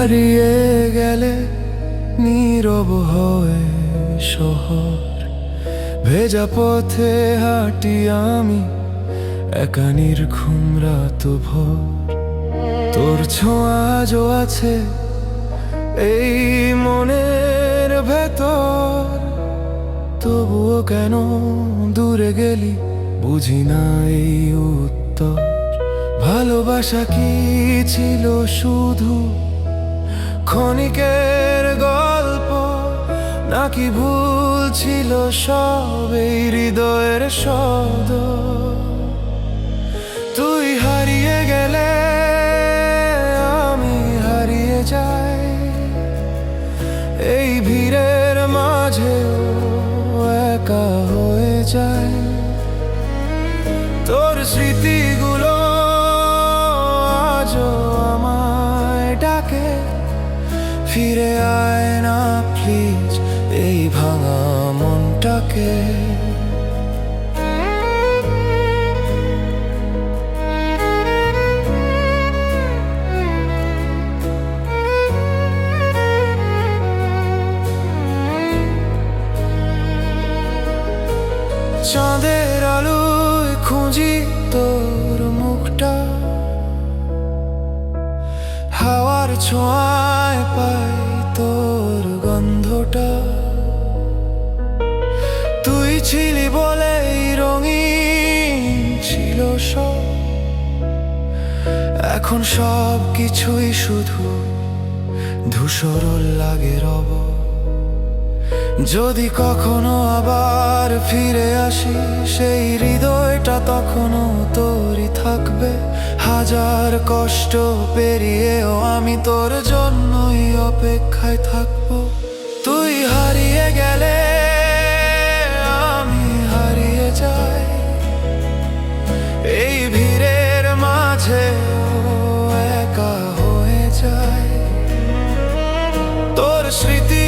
হারিয়ে গেলে নীরব হয় শহর, ভেজা পথে হাঁটি আমি একা নির্ঘুম রাত ভোর। তোর ছোঁয়া আজও আছে এই মনের ভেতর, তবুও কেন দূরে গেলি বুঝি না এই উত্তর। ভালোবাসা কি ছিল শুধু ক্ষণিকের গল্প, নাকি ভুল ছিল সব এই হৃদয়ের শব্দ? তুই হারিয়ে গেলে আমি হারিয়ে যাই এই ভিড়ের মাঝেও একা হয়ে যায়। তোর স্মৃতিগুলো আজও আমায় ডাকে, ফিরে আয় না প্লিজ এই ভাঙা মনটাকে। চাঁদের আলোয় খুঁজি তোর মুখটা, হাওয়ার ছোঁয়ায় পাই তোর গন্ধটা। তুই ছিলি বলেই রঙিন ছিল সব, এখন সব কিছুই শুধু ধূসর লাগে রব। যদি কখনো আবার ফিরে আসি সেই হৃদয়টা তখনও তোরই থাকবে। হাজার কষ্ট পেরিয়েও আমি তোর জন্যই অপেক্ষায় থাকবো। তুই হারিয়ে গেলে আমি হারিয়ে যাই এই ভিড়ের মাঝে একা হয়ে যায়। তোর স্মৃতি